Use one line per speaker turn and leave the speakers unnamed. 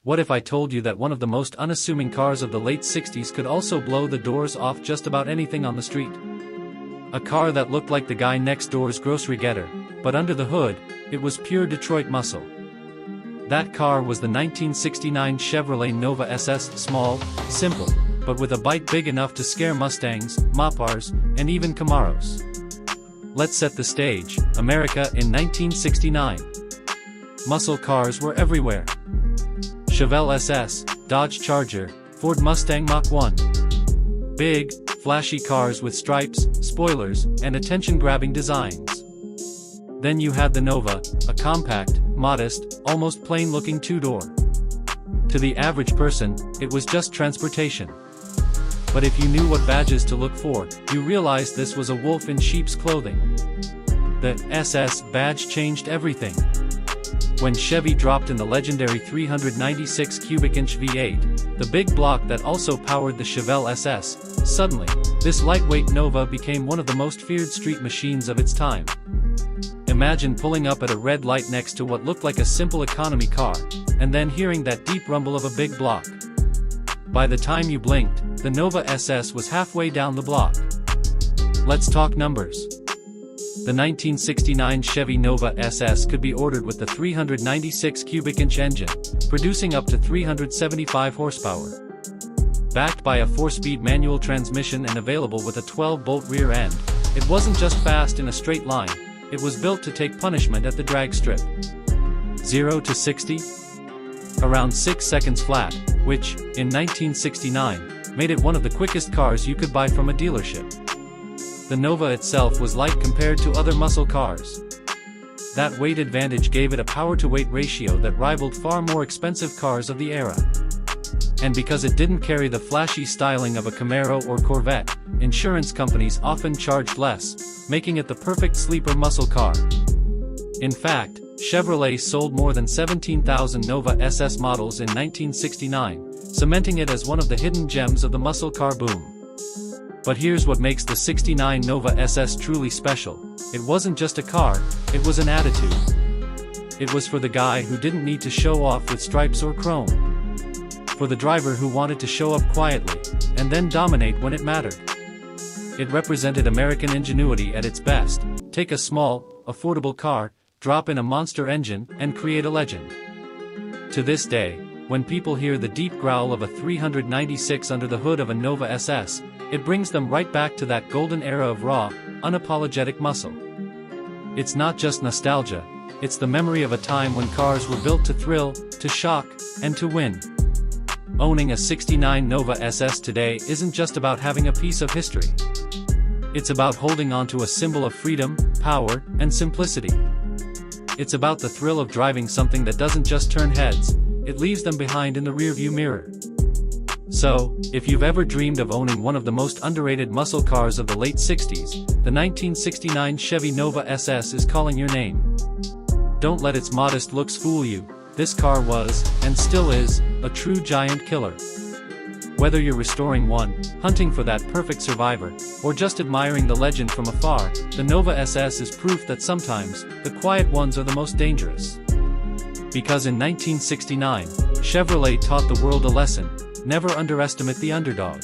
What if I told you that one of the most unassuming cars of the late 60s could also blow the doors off just about anything on the street? A car that looked like the guy next door's grocery getter, but under the hood, it was pure Detroit muscle. That car was the 1969 Chevrolet Nova SS, small, simple, but with a bite big enough to scare Mustangs, Mopars, and even Camaros. Let's set the stage. America in 1969. Muscle cars were everywhere. Chevelle SS, Dodge Charger, Ford Mustang Mach 1. Big, flashy cars with stripes, spoilers, and attention-grabbing designs. Then you had the Nova, a compact, modest, almost plain-looking two-door. To the average person, it was just transportation. But if you knew what badges to look for, you realized this was a wolf in sheep's clothing. The SS badge changed everything. When Chevy dropped in the legendary 396 cubic inch V8, the big block that also powered the Chevelle SS, suddenly, this lightweight Nova became one of the most feared street machines of its time. Imagine pulling up at a red light next to what looked like a simple economy car, and then hearing that deep rumble of a big block. By the time you blinked, the Nova SS was halfway down the block. Let's talk numbers. The 1969 Chevy Nova SS could be ordered with the 396 cubic inch engine, producing up to 375 horsepower. Backed by a 4-speed manual transmission and available with a 12-bolt rear end, it wasn't just fast in a straight line, it was built to take punishment at the drag strip. 0 to 60? Around 6 seconds flat, which, in 1969, made it one of the quickest cars you could buy from a dealership. The Nova itself was light compared to other muscle cars. That weight advantage gave it a power-to-weight ratio that rivaled far more expensive cars of the era. And because it didn't carry the flashy styling of a Camaro or Corvette, insurance companies often charged less, making it the perfect sleeper muscle car. In fact, Chevrolet sold more than 17,000 Nova SS models in 1969, cementing it as one of the hidden gems of the muscle car boom. But here's what makes the '69 Nova SS truly special. It wasn't just a car, it was an attitude. It was for the guy who didn't need to show off with stripes or chrome. For the driver who wanted to show up quietly, and then dominate when it mattered. It represented American ingenuity at its best. Take a small, affordable car, drop in a monster engine, and create a legend. To this day, when people hear the deep growl of a 396 under the hood of a Nova SS, it brings them right back to that golden era of raw, unapologetic muscle. It's not just nostalgia, it's the memory of a time when cars were built to thrill, to shock, and to win. Owning a '69 Nova SS today isn't just about having a piece of history. It's about holding on to a symbol of freedom, power, and simplicity. It's about the thrill of driving something that doesn't just turn heads, it leaves them behind in the rearview mirror. So, if you've ever dreamed of owning one of the most underrated muscle cars of the late 60s, the 1969 Chevy Nova SS is calling your name. Don't let its modest looks fool you, this car was, and still is, a true giant killer. Whether you're restoring one, hunting for that perfect survivor, or just admiring the legend from afar, the Nova SS is proof that sometimes, the quiet ones are the most dangerous. Because in 1969, Chevrolet taught the world a lesson: never underestimate the underdog.